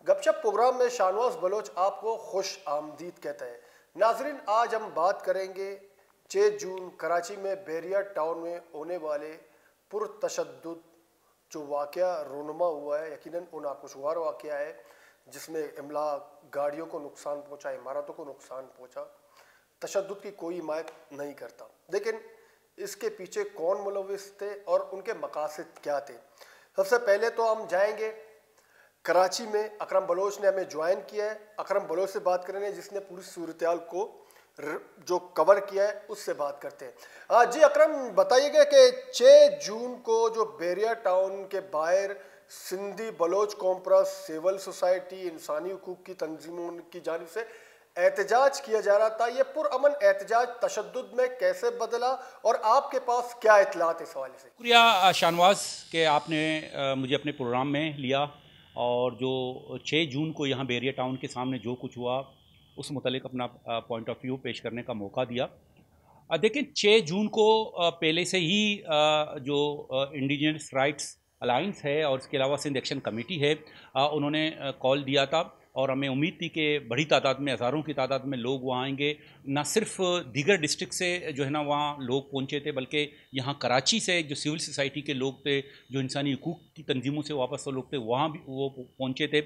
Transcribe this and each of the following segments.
गपशप प्रोग्राम में शाहनवाज बलोच आपको खुश आमदीद कहते हैं। नाजरीन, आज हम बात करेंगे 6 जून कराची में बैरिया टाउन में होने वाले पुरतशद्दुद जो वाक़या रोनुमा हुआ है, यकीनन उन नाखुशगवार वाक़या है जिसमें इमला गाड़ियों को नुकसान पहुँचा, इमारतों को नुकसान पहुँचा। तशद्दुद की कोई हिमायत नहीं करता, लेकिन इसके पीछे कौन मुलविस थे और उनके मकासद क्या थे। सबसे पहले तो हम जाएंगे कराची में। अकरम बलोच ने हमें ज्वाइन किया है। अकरम बलोच से बात करेंगे जिसने पूरी सूरत-ए-हाल को जो कवर किया है उससे बात करते हैं। जी अकरम, बताइएगा कि 6 जून को जो बैरिया टाउन के बाहर Sindhi Baloch conference, civil society, इंसानी हुकूक की तंजीमों की जानिब से एहतजाज किया जा रहा था, ये पुरअमन एहतजाज तशद्दुद में कैसे बदला और आपके पास क्या इतलात इस हवाले से? शुक्रिया शाहनवाज के आपने मुझे अपने प्रोग्राम में लिया और जो 6 जून को यहाँ बैरिया टाउन के सामने जो कुछ हुआ उस मुतालिक अपना पॉइंट ऑफ व्यू पेश करने का मौका दिया। देखिए, 6 जून को पहले से ही जो इंडिजिनस राइट्स अलायंस है और इसके अलावा सिंध एक्शन कमेटी है, उन्होंने कॉल दिया था और हमें उम्मीद थी कि बड़ी तादाद में, हज़ारों की तादाद में लोग वहाँ आएंगे। ना सिर्फ दीगर डिस्ट्रिक्ट से जो है ना वहाँ लोग पहुँचे थे, बल्कि यहाँ कराची से जो सिविल सोसाइटी के लोग थे, जो इंसानी हुकूक की तंजीमों से वापस लोग थे, वहाँ भी वो पहुँचे थे।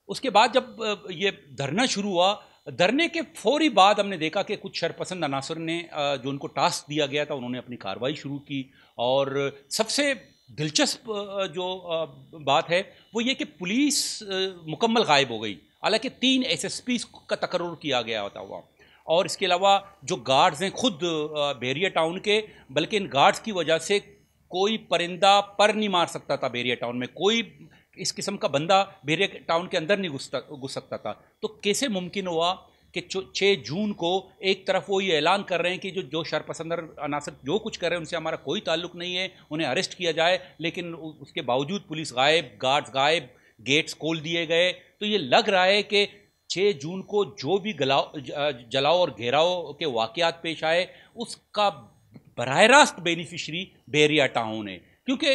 उसके बाद जब ये धरना शुरू हुआ, धरने के फौरी बाद हमने देखा कि कुछ शरपसंद अनासर ने जो उनको टास्क दिया गया था उन्होंने अपनी कार्रवाई शुरू की। और सबसे दिलचस्प जो बात है वो ये कि पुलिस मुकम्मल गायब हो गई। हालांकि 3 SSP का तकर्रुर किया गया होता हुआ, और इसके अलावा जो गार्ड्स हैं खुद बैरिया टाउन के, बल्कि इन गार्ड्स की वजह से कोई परिंदा पर नहीं मार सकता था बैरिया टाउन में, कोई इस किस्म का बंदा बैरिया टाउन के अंदर नहीं घुस सकता था। तो कैसे मुमकिन हुआ कि 6 जून को एक तरफ वो ये ऐलान कर रहे हैं कि जो शरपसंद अनासर जो कुछ कर रहे हैं उनसे हमारा कोई ताल्लुक नहीं है, उन्हें अरेस्ट किया जाए, लेकिन उसके बावजूद पुलिस गायब, गार्ड्स गायब, गेट्स खोल दिए गए। तो ये लग रहा है कि 6 जून को जो भी जलाओ और घेराव के वाक़यात पेश आए उसका बराह रास्त बेनिफिशरी बैरिया टाउन है। क्योंकि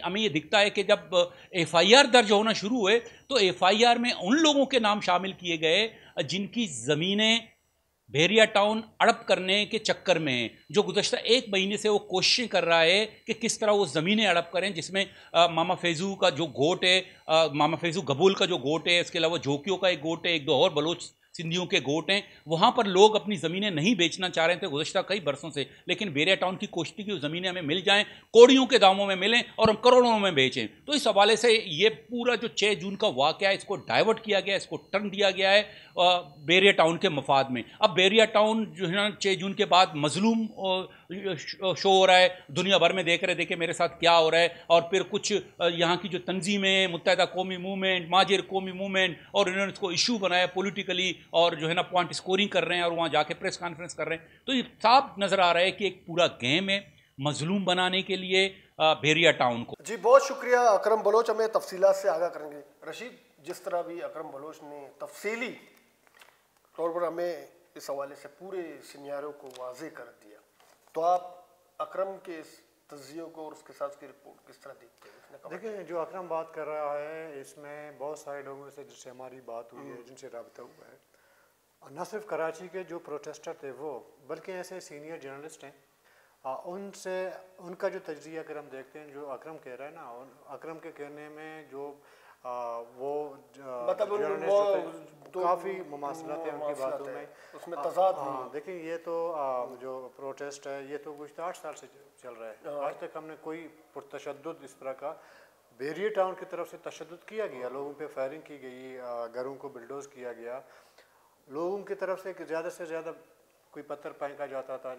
हमें ये दिखता है कि जब FIR दर्ज होना शुरू हुए तो FIR में उन लोगों के नाम शामिल किए गए जिनकी ज़मीनें बैरिया टाउन अड़प करने के चक्कर में हैं, जो गुज़श्ता 1 महीने से वो कोशिशें कर रहा है कि किस तरह वो ज़मीनें अड़प करें, जिसमें मामा फैज़ू का जो गोट है, मामा फैज़ू गबूल का जो गोट है, इसके अलावा जोकियों का एक गोट है, 1-2 और बलोच सिंधियों के गोट हैं। वहाँ पर लोग अपनी ज़मीनें नहीं बेचना चाह रहे थे गुज़श्ता कई बरसों से, लेकिन बैरिया टाउन की कोशिश थी कि वो ज़मीनें हमें मिल जाएं, कौड़ियों के दामों में मिलें और हम करोड़ों में बेचें। तो इस हवाले से ये पूरा जो 6 जून का वाक़या है, इसको डाइवर्ट किया गया, इसको टर्न दिया गया है बैरिया टाउन के मफाद में। अब बैरिया टाउन जो है ना 6 जून के बाद मजलूम शो हो रहा है, दुनिया भर में देख रहे, देखे मेरे साथ क्या हो रहा है। और फिर कुछ यहाँ की जो तंजीमें, मुत्तहिदा कौमी मूवमेंट, माजिर कौमी मूवमेंट, और इन्होंने इसको इशू बनाया पॉलिटिकली और जो है ना पॉइंट स्कोरिंग कर रहे हैं और वहाँ जाके प्रेस कॉन्फ्रेंस कर रहे हैं। तो ये साफ नज़र आ रहा है कि एक पूरा गेम है मजलूम बनाने के लिए बैरिया टाउन को। जी बहुत शुक्रिया अकरम बलोच, हमें तफसीलात से आगाह करेंगे। रशीद, जिस तरह भी अकरम बलोच ने तफसीली तौर पर हमें इस हवाले से पूरे सिनेरियो को वाज़ेह कर दिया, तो आप अकरम के इस तज्ज़िये को और उसके साथ उसकी रिपोर्ट किस तरह देखते हैं? देखिए, जो अकरम बात कर रहा है इसमें बहुत सारे लोगों से जिससे हमारी बात हुई है, जिनसे रब्ता हुआ है, न सिर्फ कराची के जो प्रोटेस्टर थे वो, बल्कि ऐसे सीनियर जर्नलिस्ट हैं, उनसे उनका जो तज्ज़िया अगर हम देखते हैं, जो अकरम कह रहा है ना, अकरम के कहने में जो वो मतलब काफ़ी मुमासलत है उनकी बातों में, उसमें तज़ाद नहीं। देखिए, ये तो जो प्रोटेस्ट है ये तो कुछ 8 साल से चल रहा है। आज तक हमने कोई पुरतशद्दुद इस तरह का बैरिया टाउन की तरफ से तशद्दुद किया गया, लोगों पे फायरिंग की गई, घरों को बिल्डोज किया गया, लोगों की तरफ से ज़्यादा से ज़्यादा कोई पत्थर फेंका जाता था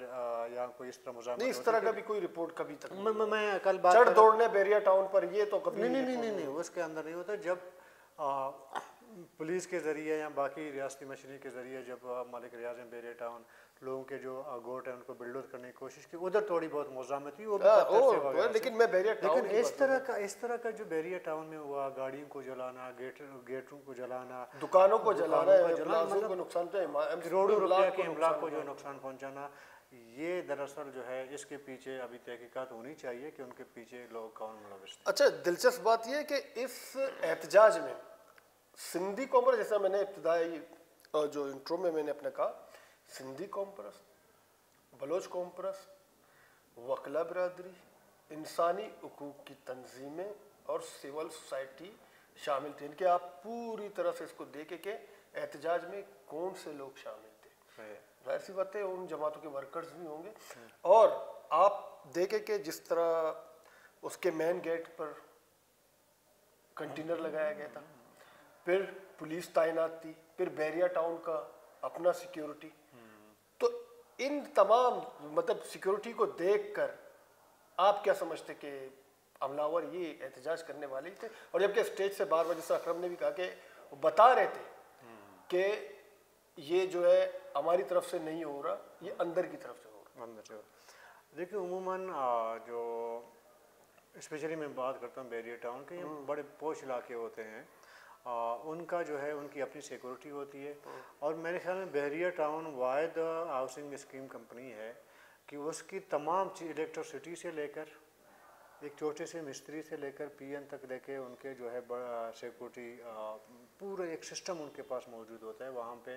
या कोई इस तरह मुजाहमत। नहीं, इस तरह का भी कोई रिपोर्ट कभी तक मैं कल बात चढ़ दौड़ने बैरिया टाउन पर, ये तो कभी नहीं, उसके अंदर नहीं होता। जब पुलिस के ज़रिए या बाकी रियासती मशीनरी के ज़रिए जब मलिक रियाज ने बैरिया टाउन लोगों के जो गोट है उनको बिल्डोज करने की कोशिश की, उधर थोड़ी बहुत मुज़ाहमत हुई, वो भी लेकिन मैं बैरिया टाउन, लेकिन इस तरह का जो बैरिया टाउन में हुआ, गाड़ियों को जलाना, गेटों को जलाना, दुकानों को जलाना, मतलब नुकसान, करोड़ों रुपया के इमलाक को जो नुकसान पहुँचाना, ये दरअसल जो है इसके पीछे अभी तहकीकात होनी चाहिए कि उनके पीछे लोग कौन मुलविस थे। अच्छा, दिलचस्प बात यह है कि इस एहतजाज में सिंधी कॉम्प्रेस, जैसा मैंने इब्तदाई जो इंट्रो में मैंने अपने कहा, सिंधी कॉम्प्रेस, बलोच कॉम्प्रेस, वकला बिरादरी, इंसानी हकूक़ की तंजीमें और सिविल सोसाइटी शामिल थे। इनके आप पूरी तरह से इसको देखे कि एहतजाज में कौन से लोग शामिल थे। जाहिर सी बात है उन जमातों के वर्कर्स भी होंगे। और आप देखें कि जिस तरह उसके मेन गेट पर कंटेनर लगाया गया था, फिर पुलिस तैनात थी, फिर बैरिया टाउन का अपना सिक्योरिटी, तो इन तमाम मतलब सिक्योरिटी को देखकर आप क्या समझते कि हमलावर ये एहतजाज करने वाले थे? और जबकि स्टेज से बार बार, जैसा अकरम ने भी कहा कि वो बता रहे थे कि ये जो है हमारी तरफ से नहीं हो रहा, ये अंदर की तरफ से हो रहा। अंदर से देखिए, उमूमन जो स्पेशली मैं बात करता हूँ बैरियर टाउन के, ये बड़े पोश इलाके होते हैं, उनका जो है उनकी अपनी सिक्योरिटी होती है। और मेरे ख्याल में बैरियर टाउन वाहिद हाउसिंग स्कीम कंपनी है कि उसकी तमाम चीज़, इलेक्ट्रिसिटी से लेकर एक छोटे से मिस्त्री से लेकर पीएन तक लेके उनके जो है बड़ा सिक्योरिटी, पूरा एक सिस्टम उनके पास मौजूद होता है। वहाँ पे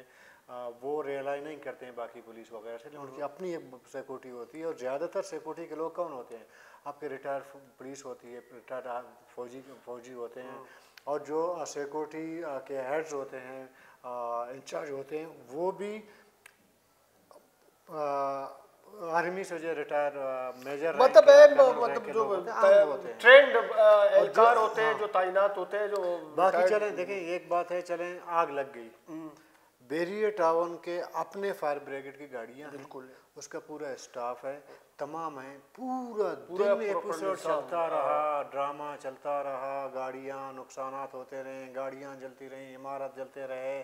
वो रियलाइज नहीं करते हैं बाकी पुलिस वगैरह से, उनकी अपनी एक सिक्योरिटी होती है। और ज़्यादातर सिक्योरिटी के लोग कौन होते हैं? आपके रिटायर्ड पुलिस होती है, रिटायर्ड फौजी होते हैं, और जो सिक्योरिटी के हेड्स होते हैं, इंचार्ज होते हैं, वो भी आर्मी से जो रिटायर मेजर मतलब जो ट्रेंड एहलकार होते हैं, जो तैनात होते हैं, जो बाकी। चलें देखें, एक बात है, चलें आग लग गई, बैरियर टाउन के अपने फायर ब्रिगेड की गाड़ियां बिल्कुल, उसका पूरा स्टाफ है, तमाम है, पूरा दिन एपिसोड चलता रहा, ड्रामा चलता रहा, गाड़ियां नुकसानात होते रहे, गाड़ियां जलती रही, इमारत जलते रहे।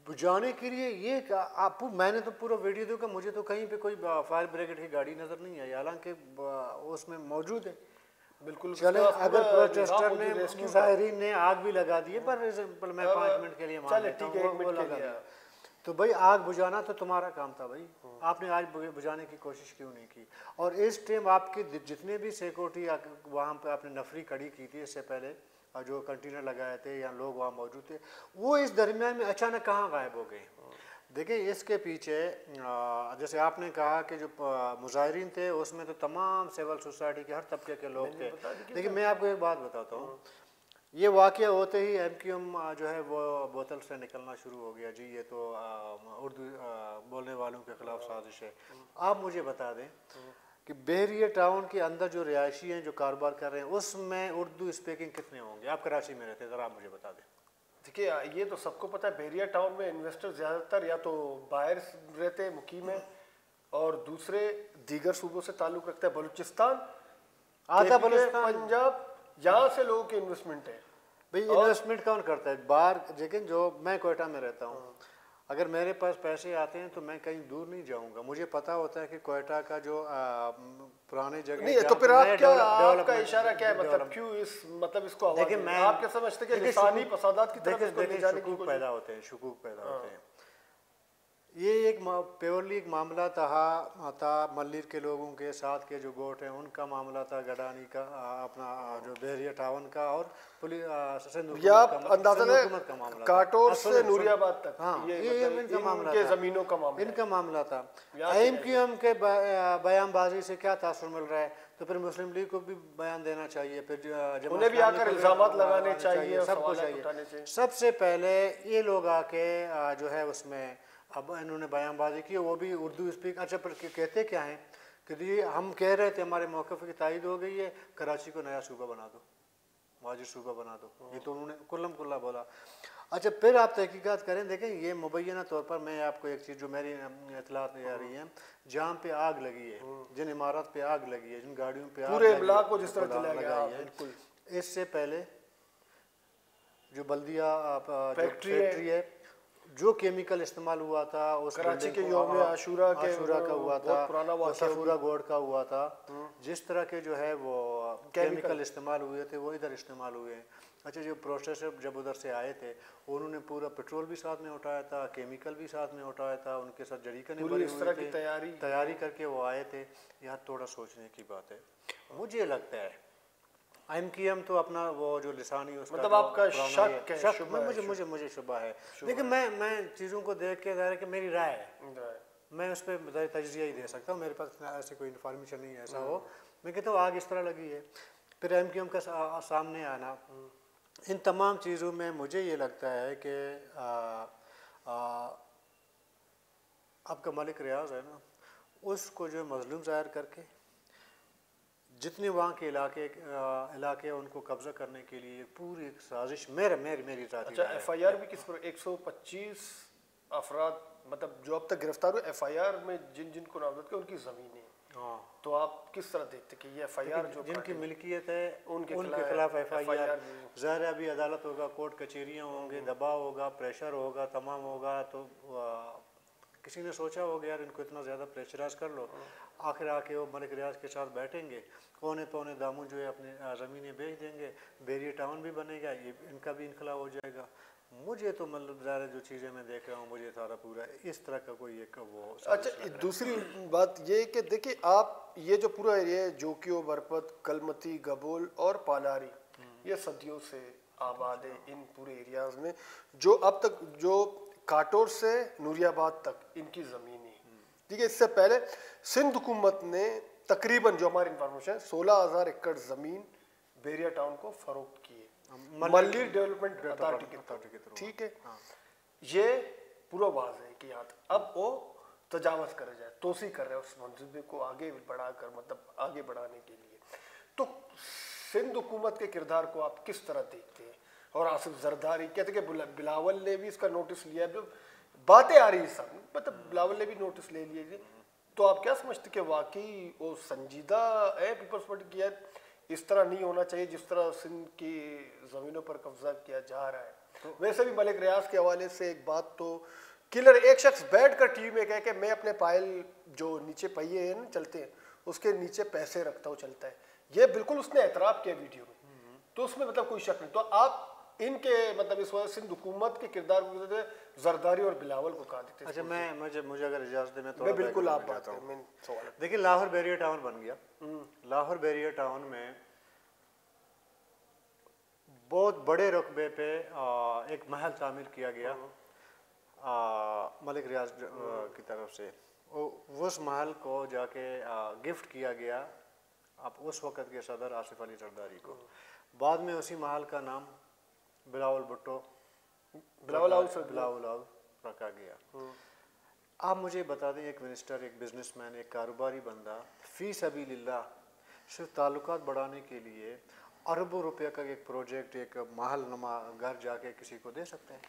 बुझाने के लिए ये आपको मैंने तो पूरा वीडियो देखा, मुझे तो कहीं पे कोई फायर ब्रिगेड की गाड़ी नज़र नहीं आई, हालांकि उसमें मौजूद है। बिल्कुल चले, अगर प्रोटेस्टर ने, मुजाहिरीन ने आग भी लगा दी है, पर एग्जाम्पल मैं 5 मिनट के लिए मान लेता हूं, वो लगा दिया, तो भाई आग बुझाना तो तुम्हारा काम था भाई, आपने आज बुझाने की कोशिश क्यों नहीं की? और इस टाइम आपके जितने भी सिक्योरिटी वहाँ पे आपने नफरी खड़ी की थी इससे पहले, जो कंटेनर लगाए थे या लोग वहाँ मौजूद थे, वो इस दरमियान में अचानक कहाँ गायब हो गए? देखिए, इसके पीछे जैसे आपने कहा कि जो मुजाहिरीन थे उसमें तो तमाम सिविल सोसाइटी के हर तबके के लोग थे। देखिए, मैं आपको एक बात बताता हूँ, ये वाक़या होते ही एमक्यूएम जो है वो बोतल से निकलना शुरू हो गया, जी ये तो उर्दू बोलने वालों के ख़िलाफ़ साजिश है। आप मुझे बता दें कि बैरियर टाउन के अंदर जो रिहायशी हैं, जो कारोबार कर रहे हैं, उसमें उर्दू स्पीकिंग कितने होंगे? आप कराची में रहते हैं, ज़रा आप मुझे बता दें। देखिए, ये तो सबको पता है, बैरियर टाउन में इन्वेस्टर ज़्यादातर या तो बाहर रहते हैं, मुकीम है, और दूसरे दीगर सूबों से ताल्लुक़ रखता है, बलूचिस्तान, आधा बलूचिस्तान, पंजाब, यहाँ से लोगों की इन्वेस्टमेंट है। भाई इन्वेस्टमेंट कौन करता है? बाहर, लेकिन जो मैं कोयटा में रहता हूँ, अगर मेरे पास पैसे आते हैं तो मैं कहीं दूर नहीं जाऊंगा, मुझे पता होता है कि कोयटा का जो पुराने जगह नहीं, तो फिर आप क्या, आपका इशारा क्या है, मतलब क्यों इस मतलब इसको देखिए, मैं आप क्या समझते हैं कि लिसानी फसादात की तरफ इसको ले जाने की शुकूक पैदा होते हैं, शुकूक पैदा होते हैं। ये एक प्योरली एक मामला था मल्लिर के लोगों के साथ के जो गोट हैं उनका मामला था, गडानी का, अपना जो बैरियर टाउन का, और पुलिस अंदाजा काटोर से नूरियाबाद तक, हाँ, ये इनका मामला था, जमीनों का मामला, इनका मामला था। एमक्यूएम के बयानबाजी से क्या तासुर मिल रहा है? तो फिर मुस्लिम लीग को भी बयान देना चाहिए, फिर उन्हें भी आकर इल्जामात लगाने चाहिए, सबको चाहिए। सबसे पहले ये लोग आके जो है उसमें अब इन्होंने बयानबाजी की, वो भी उर्दू स्पीक। अच्छा, पर कहते क्या हैं कि हम कह रहे थे हमारे मौक़िफ़ की तायद हो गई है, कराची को नया सूबा बना दो, वाजिब सूबा बना दो, ये तो उन्होंने कुल्लम कुल्ला बोला। अच्छा, फिर आप तहकीकात करें, देखें ये मुबैना तौर पर मैं आपको एक चीज़ जो मेरी इतलात आ रही है, जहाँ पे आग लगी है, जिन इमारत पे आग लगी है, जिन गाड़ियों पे पूरे ब्लॉक को जिस तरह जलाया गया है, इससे पहले जो बल्दिया फैक्ट्री है, जो केमिकल इस्तेमाल हुआ था उस कराची के यौम आशूरा का हुआ था, सफूरा गोड का हुआ था, जिस तरह के जो है वो केमिकल इस्तेमाल हुए थे वो इधर इस्तेमाल हुए हैं। अच्छा, जो प्रोसेसर जब उधर से आए थे उन्होंने पूरा पेट्रोल भी साथ में उठाया था, केमिकल भी साथ में उठाया था, उनके साथ जरीकन की तैयारी करके वो आए थे। यहाँ थोड़ा सोचने की बात है। मुझे लगता है IMQM तो अपना वो जो लिसानी उसका मतलब जो आपका पुराना शक है, शक शुबा है, मुझे शुबा है, लेकिन मैं चीज़ों को देख के ज़ाहिर है कि मेरी राय है, मैं उस पर तजज़िया ही दे सकता हूँ, मेरे पास ऐसे कोई इन्फॉर्मेशन नहीं है ऐसा हो। मैं कहता हूँ आग इस तरह लगी है, फिर IMQM का सामने आना, इन तमाम चीज़ों में मुझे ये लगता है कि आपका मलिक रियाज है ना, उसको जो मजलूम ज़ाहिर करके जितने वहाँ के इलाके उनको कब्जा करने के लिए पूरी एक साजिश मेरी ज़ाती अच्छा, राय है। FIR भी किस पर 125 अफराद मतलब जो अब तक गिरफ्तार हुए FIR में जिन को नामजद किया उनकी ज़मीनें, हाँ, तो आप किस तरह देखते कि ये FIR जो जिनकी मिल्कियत है उनके खिलाफ FIR, FIR ज़ाहिर है अभी अदालत होगा, कोर्ट कचहरियाँ होंगे, दबाव होगा, प्रेशर होगा, तमाम होगा, तो किसी ने सोचा होगा यार इनको इतना ज़्यादा प्रेशराइज कर लो, आखिर आके वो मलिक रियाज के साथ बैठेंगे, पौने दामों जो है अपने ज़मीनें बेच देंगे, बैरियर टाउन भी बनेगा, ये इनका भी इनकलाब हो जाएगा। मुझे तो मतलब ज़्यादा जो चीज़ें मैं देख रहा हूँ, मुझे सारा पूरा इस तरह का कोई एक वो अच्छा, दूसरी बात ये कि देखिए आप ये जो पूरा एरिया है जोकियो, बरपत, कलमती, गबोल और पालारी, ये सदियों से आबाद है इन पूरे एरियाज में, जो अब तक जो काटोर से नूरियाबाद तक इनकी ज़मीन है। ठीक है, इससे पहले सिंध हुकूमत ने तकरीबन जो हमारी इंफॉर्मेशन है 16,000 एकड़ ज़मीन बैरिया टाउन को फरोख्त की है मल्लीर डेवलपमेंट अथॉरिटी के थ्रू। ठीक है, ये पूरा वाज है कि यहाँ अब वो तजावज़ करे जाए, तोसी कर रहे हैं उस मंसूबे को आगे बढ़ाकर, मतलब आगे बढ़ाने के लिए। तो सिंध हुकूमत के किरदार को आप किस तरह देखते हैं? और आसिफ जरदारी कहते कि बिलावल ने भी इसका नोटिस लिया, जो बातें आ रही है सब, मतलब बिलावल ने भी नोटिस ले लिए, तो आप क्या समझते कि वाकई वो संजीदा है पीपल्स पार्टी की, इस तरह नहीं होना चाहिए जिस तरह सिंध की ज़मीनों पर कब्जा किया जा रहा है? तो वैसे भी मलिक रियाज के हवाले से एक बात तो किलर, एक शख्स बैठ कर टीवी में कहे कि मैं अपने पायल जो नीचे पहिए हैं ना चलते हैं उसके नीचे पैसे रखता हूँ चलता है, ये बिल्कुल उसने एतराफ़ किया वीडियो में, तो उसमें मतलब कोई शक नहीं। तो आप इनके मतलब इस वजह सिंध हुकूमत के किरदार को जरदारी और बिलावल को कहा देते? अच्छा, मुझे अगर इजाज़त दे मैं बिल्कुल आप बात करें। देखिए, लाहौर बैरियर टाउन बन गया, लाहौर बैरियर टाउन में बहुत बड़े रुकबे पे एक महल तामीर किया गया मलिक रियाज की तरफ से, उस महल को जाके गिफ्ट किया गया अब उस वक़्त के सदर आसिफ अली जरदारी को। बाद में उसी महल का नाम बिलावल भुट्टो बिलावल हाउस रखा गया। आप मुझे बता दें, एक मिनिस्टर, एक बिजनेसमैन, एक कारोबारी बंदा फ़ी सबीलिल्लाह सिर्फ ताल्लुकात बढ़ाने के लिए अरबों रुपये का एक प्रोजेक्ट, एक महल नुमा घर जाके किसी को दे सकते हैं?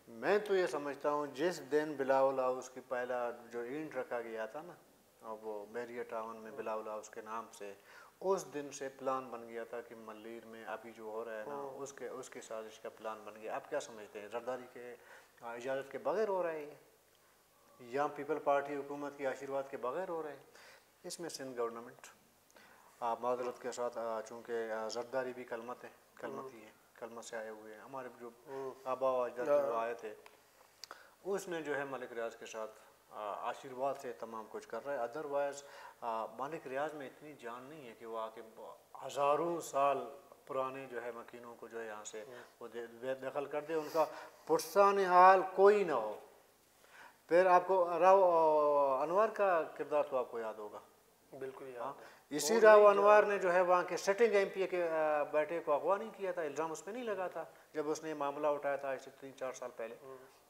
मैं तो ये समझता हूँ जिस दिन बिलावल हाउस की पहला जो ईंट रखा गया था ना, और वो बैरियर टाउन में बिलावल हाउस के नाम से, उस दिन से प्लान बन गया था कि मल्लीर में अभी जो हो रहा है ना, उसके साजिश का प्लान बन गया। आप क्या समझते हैं, जरदारी के इजाज़त के बगैर हो रहा है ये, या पीपल पार्टी हुकूमत के आशीर्वाद के बगैर हो रहे हैं? इसमें सिंध गवर्नमेंट मादरत के साथ, चूँकि जरदारी भी कलमती है, कलमत से आए हुए हैं, हमारे जो आबा अजदाद जो आए थे, उसने जो है मलिक रियाज के साथ आशीर्वाद से तमाम कुछ कर रहा है। अदरवाइज़ मलिक रियाज में इतनी जान नहीं है कि वो आके हज़ारों साल पुराने जो है मकीनों को जो है यहाँ से वो बेदखल कर दे, उनका पुरसान हाल कोई ना हो। फिर आपको राव अनवर का किरदार तो आपको याद होगा, बिल्कुल याद है। इसी राव अनवर ने जो है वहाँ के सिटिंग MPA के बैठे को अगवा नहीं किया था, इल्ज़ाम उस पर नहीं लगा था। जब उसने मामला उठाया था आज से 3-4 साल पहले,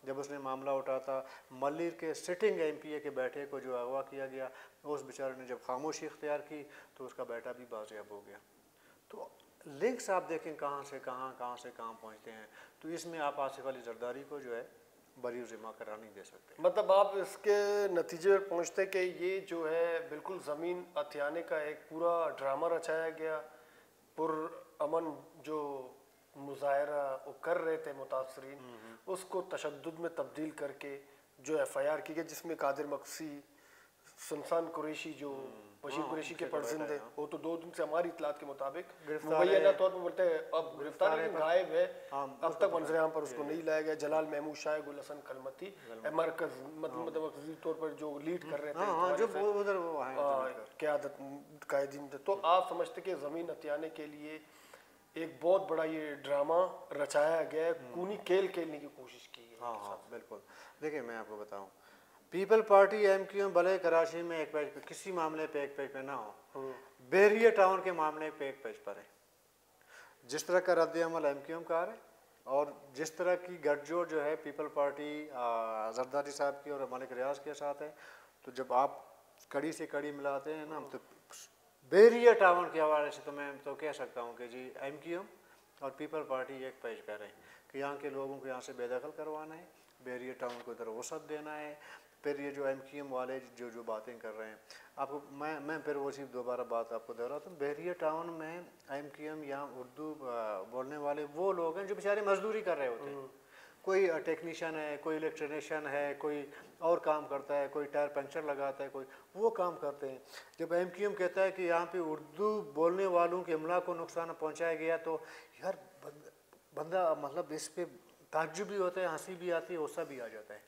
जब उसने मामला उठाया था, मल्लीर के सिटिंग MPA के बैठे को जो अगवा किया गया, उस बेचारे ने जब खामोशी इख्तियार की तो उसका बेटा भी बाज़ियाब हो गया। तो लिंक्स आप देखें कहाँ से कहाँ पहुँचते हैं। तो इसमें आप आसिफ अली जरदारी को जो है बरी ज़िम्मा करार नहीं दे सकते। मतलब आप इसके नतीजे पर पहुँचते कि ये जो है बिल्कुल ज़मीन हथियाने का एक पूरा ड्रामा रचाया गया, पुरअमन जो मुजाहरा वो कर रहे थे मुतासरीन, उसको तशद्दुद में तब्दील करके जो FIR की गई, जिसमें कादिर मक्सी सुनसान कुरैशी जो बशीर कुरैशी के परजिंद है, वो तो 2 दिन से हमारी इतलात के मुताबिक गिरफ्तार मुबैना तौर पर बोलते हैं अब गिरफ्तार है, गायब है, अब तक मंजर-ए-आम पर उसको नहीं लाया गया। जलाल महमूद शाह, गुल हसन कलमती मरकज मतलब तौर पर जो लीड कर रहे थे, जो उधर वो क़यादत कायदीन थे। तो आप समझते कि ज़मीन हथियाने के लिए एक बहुत बड़ा ये ड्रामा रचाया गया है, कूनी खेल खेलने की कोशिश की है। हाँ बिल्कुल। देखिए मैं आपको बताऊं, पीपल पार्टी MQM भले कराची में एक पेज पे किसी मामले पे एक पेज पे ना हो, बहरिया टाउन के मामले पे एक पेज पर है। जिस तरह का रद्द अमल MQM का है और जिस तरह की गठजोड़ जो है पीपल पार्टी जरदारी साहब की और मलिक रियाज के साथ है, तो जब आप कड़ी से कड़ी मिलाते हैं ना, तो बहरिया टाउन के हवाले से तो मैं तो कह सकता हूँ कि जी MQM और पीपल पार्टी एक पेज पर है कि यहाँ के लोगों को यहाँ से बेदखल करवाना है, बहरिया टाउन को इधर वसत देना है। फिर ये जो MQM वाले जो बातें कर रहे हैं, आपको मैं फिर वो सिर्फ दोबारा बात आपको दोहराता हूँ। बहरिया टाउन में MQM यहाँ उर्दू बोलने वाले वो लोग हैं जो बेचारे मजदूरी कर रहे होते हैं। कोई टेक्नीशियन है, कोई इलेक्ट्रीशियन है, कोई और काम करता है, कोई टायर पंक्चर लगाता है, कोई वो काम करते हैं। जब MQM कहता है कि यहाँ पे उर्दू बोलने वालों के अमला को नुकसान पहुँचाया गया, तो यार बंदा मतलब इस पर ताज्जुब भी होता है, हंसी भी आती है, गुस्सा भी आ जाता है।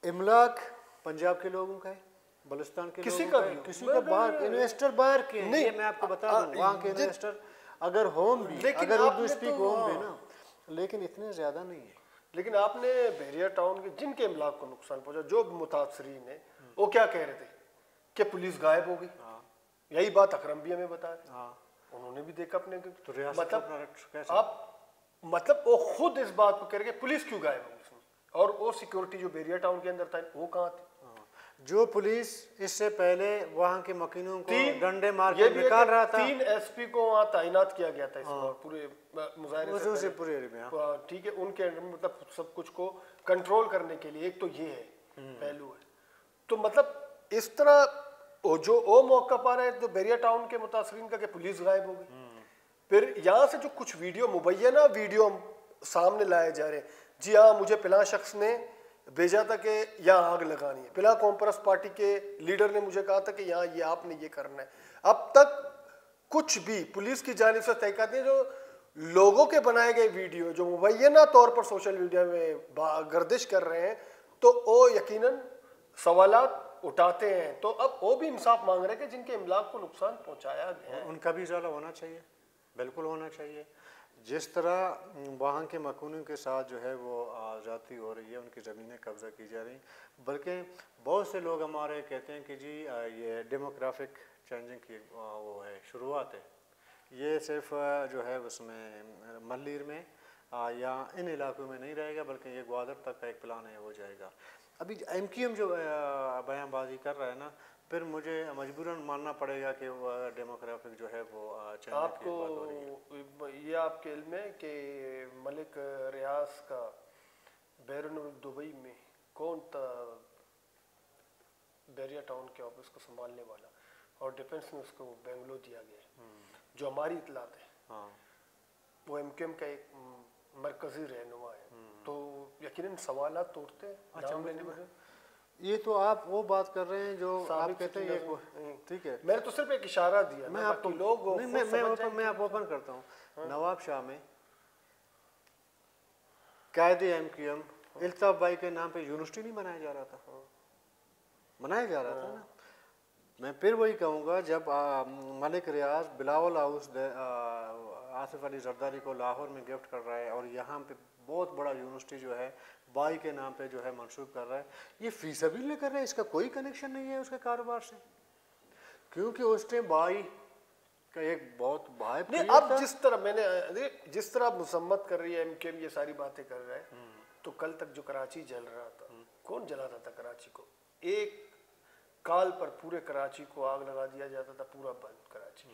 इमलाक पंजाब के लोगों का है, बलुस्तान के किसी लोगों का का है, किसी का बाहर इन्वेस्टर बाहर के हैं। ये मैं आपको बता दूं, वहाँ के इन्वेस्टर अगर होम भी, अगर उर्दू स्पीक होम भी ना, लेकिन इतने ज़्यादा नहीं है। लेकिन आपने बहरिया टाउन के जिनके इमलाक को नुकसान पहुंचा, जो मुतासरीन है, वो क्या कह रहे थे कि पुलिस गायब हो गई। यही बात अकरम भी हमें बताया, उन्होंने भी देखा अपने तो मतलब आप मतलब वो खुद इस बात को कह रहे कि पुलिस क्यों गायब हो उसमें, और वो सिक्योरिटी जो बहरिया टाउन के अंदर था वो कहाँ थी। जो पुलिस इससे पहले वहाँ के मकीनों को डंडे मार के निकाल रहा था, 3 SP को वहाँ तैनात किया गया था इस पूरे मुजाहरे से पूरे एरिया में। ठीक है, उनके मतलब सब कुछ को कंट्रोल करने के लिए एक तो ये है पहलू है। तो मतलब इस तरह जो वो मौका पा रहे तो बहरिया टाउन के मुतासरीन का कि पुलिस गायब हो गई। फिर यहाँ से जो कुछ वीडियो मुबैना वीडियो सामने लाए जा रहे हैं, जी हाँ मुझे पिला शख्स ने भेजा था कि यहाँ आग लगानी है, पिला कॉम्प्रेस पार्टी के लीडर ने मुझे कहा था कि यहाँ ये आपने ये करना है। अब तक कुछ भी पुलिस की जानिब से तहकीकात नहीं, जो लोगों के बनाए गए वीडियो जो मुबैना तौर पर सोशल मीडिया में गर्दिश कर रहे हैं, तो वो यकीनन सवालात उठाते हैं। तो अब वो भी इंसाफ मांग रहे हैं कि जिनके इमलाक को नुकसान पहुंचाया गया है, उनका भी इजाला होना चाहिए, बिल्कुल होना चाहिए। जिस तरह वहाँ के मकूनों के साथ जो है वो ज़्यादती हो रही है, उनकी ज़मीनें कब्ज़ा की जा रही, बल्कि बहुत से लोग हमारे कहते हैं कि जी ये डेमोग्राफिक चेंजिंग की वो है शुरुआत है, ये सिर्फ जो है उसमें मल्लीर में या इन इलाकों में नहीं रहेगा, बल्कि ये ग्वादर तक का एक प्लान है, वो जाएगा। अभी MQM जो बयानबाजी कर रहा है ना, फिर मुझे मजबूरन मानना पड़ेगा कि वो डेमोग्राफिक जो है वो आपको ये आपके इल्म है कि मलिक रियाज का बैरून दुबई में कौन था बहरिया टाउन के ऑफिस को संभालने वाला, और डिफेंस में उसको बेंगलोर दिया गया, जो हमारी इतलात है वो MQM का एक मरकजी रहनुमा है। तो यकीनन सवालात तो उठते हैं। अच्छा, ये तो आप वो बात कर रहे हैं जो आप कहते हैं ये ठीक है, मैंने तो सिर्फ एक इशारा दिया, मैं आपको लोग मैं आप ओपन करता हूँ। नवाब शाह में कायदे MQM इल्ताफ भाई के नाम पे यूनिवर्सिटी नहीं बनाया जा रहा था, बनाया जा रहा था ना। मैं फिर वही कहूँगा, जब मलिक रियाज बिलावल हाउस आसिफ अली जरदारी को लाहौर में गिफ्ट कर रहा है और यहाँ पे बहुत बड़ा यूनिवर्सिटी जो है बाई के नाम पे जो है मंसूब कर रहा है, ये फीसबिल कर रहा है, इसका कोई कनेक्शन नहीं है उसके कारोबार से, क्योंकि उस टाइम बाई का एक बहुत भाई नहीं। अब जिस तरह मुसम्मत कर रही है MQM, ये सारी बातें कर रहा है, तो कल तक जो कराची जल रहा था, कौन जलाता था कराची को? एक काल पर पूरे कराची को आग लगा दिया जाता था, पूरा बंद कराची।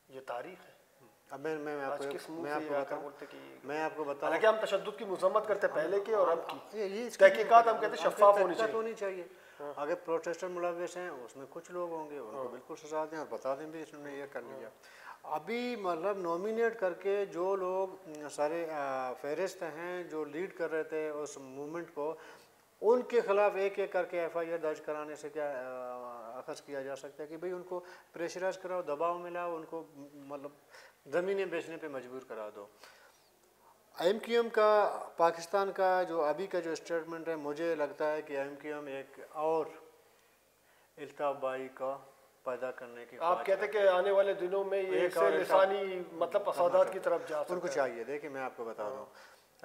ये तारीख है। अब मैं आपको बताऊं, हालांकि हम तशद्दुद की मुज़म्मत करते पहले के और अब की तहकीकात हम कहते हैं शफ़ाफ होनी चाहिए। अगर प्रोटेस्टर मुलविस हैं उसमें कुछ लोग होंगे, उनको बिल्कुल सजा दें और बता दें भी इसने ये कर लिया। अभी मतलब नॉमिनेट करके जो लोग सारे फहरिस्त हैं जो लीड कर रहे थे उस मूवमेंट को, उनके खिलाफ एक एक करके FIR दर्ज कराने से क्या अखज़ किया जा सकता है कि भाई उनको प्रेशराइज कराओ, दबाव में लाओ, उनको मतलब ज़मीनें बेचने पे मजबूर करा दो। MQM का पाकिस्तान का जो अभी का जो स्टेटमेंट है, मुझे लगता है कि MQM एक और इल्ताबाई का पैदा करने की, आप कहते हैं कि आने वाले दिनों में ये एक लिसानी मतलब फसादात की तरफ जा सकता है। उनको चाहिए, देखिए मैं आपको बता दूं,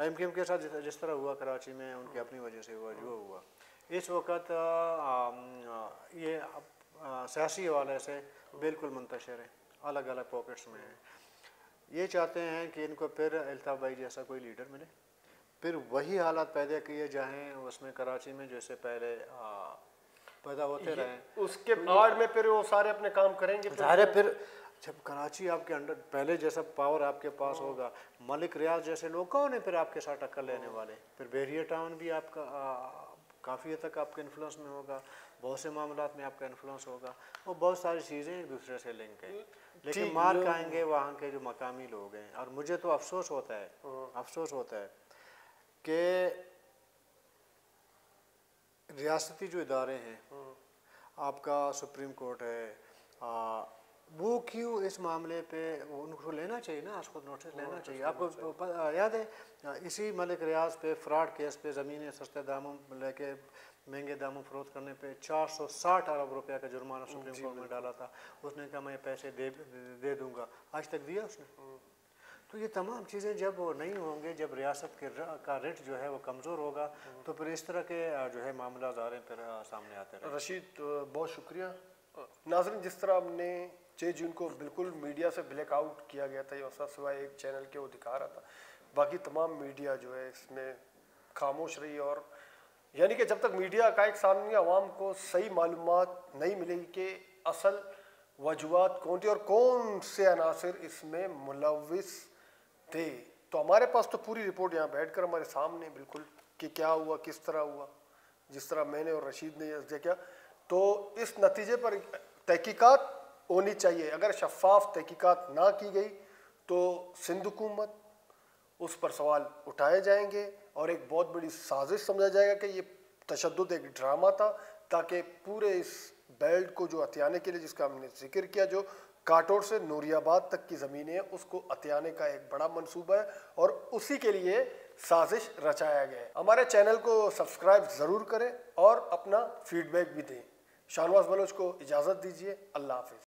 MQM के साथ जिस तरह हुआ कराची में, उनकी अपनी वजह से हुआ जो हुआ। इस वक्त ये सियासी हवाले से बिल्कुल मुंतशिर है, अलग अलग पॉकेट्स में है। ये चाहते हैं कि इनको फिर इल्ताबाई जैसा कोई लीडर मिले, फिर वही हालात पैदा किए जाएँ उसमें कराची में जैसे पहले पैदा होते रहे। उसके आड़ में फिर वो सारे अपने काम करेंगे। फिर जब कराची आपके अंडर पहले जैसा पावर आपके पास होगा, मलिक रियाज जैसे लोग कौन है फिर आपके साथ टक्कर लेने वाले? फिर बेरिया टाउन भी आपका काफ़ी हद तक आपके इन्फ्लुएंस में होगा, बहुत से मामलात में आपका इन्फ्लुएंस होगा, वो बहुत सारी चीज़ें एक दूसरे से लिंक है। लेकिन मार खाएंगे वहाँ के जो मकामी लोग हैं। और मुझे तो अफसोस होता है कि रियासती जो इदारे हैं, आपका सुप्रीम कोर्ट है, वो क्यों इस मामले पे उनको लेना चाहिए ना, उसको नोटिस लेना चाहिए। आपको याद है इसी मलिक रियाज पे फ्रॉड केस पे ज़मीनें सस्ते दामों लेके महंगे दामों फरोख्त करने पे 460 अरब रुपया का जुर्माना सुप्रीम कोर्ट में डाला था। उसने कहा मैं पैसे दे दूंगा, आज तक दिया उसने? तो ये तमाम चीज़ें जब वो नहीं होंगे, जब रियासत का रेट जो है वो कमज़ोर होगा, तो फिर इस तरह के जो है मामला ज़ाहिर फिर सामने आते हैं। रशीद बहुत शुक्रिया। नाज़रीन, जिस तरह हमने 6 जून को बिल्कुल मीडिया से ब्लैकआउट किया गया था, ये सिवाय एक चैनल के वो दिखा रहा था, बाकी तमाम मीडिया जो है इसमें खामोश रही। और यानी कि जब तक मीडिया का एक सामने आवाम को सही मालूमात नहीं मिलेगी कि असल वजूहात कौन थी और कौन से अनासर इसमें मुलविस थे, तो हमारे पास तो पूरी रिपोर्ट यहाँ बैठकर हमारे सामने बिल्कुल कि क्या हुआ, किस तरह हुआ, जिस तरह मैंने और रशीद ने अर्ज़ किया। तो इस नतीजे पर तहकीकात होनी चाहिए। अगर शफाफ तहकीकात ना की गई तो सिंध हुकूमत उस पर सवाल उठाए जाएंगे और एक बहुत बड़ी साजिश समझा जाएगा कि ये तशद्दुद एक ड्रामा था, ताकि पूरे इस बेल्ट को जो हथियाने के लिए, जिसका हमने जिक्र किया, जो काटोर से नूरियाबाद तक की ज़मीनें हैं, उसको हथियाने का एक बड़ा मंसूबा है और उसी के लिए साजिश रचाया गया है। हमारे चैनल को सब्सक्राइब ज़रूर करें और अपना फीडबैक भी दें। शाहनवाज बलोच को इजाज़त दीजिए। अल्लाह हाफिज़।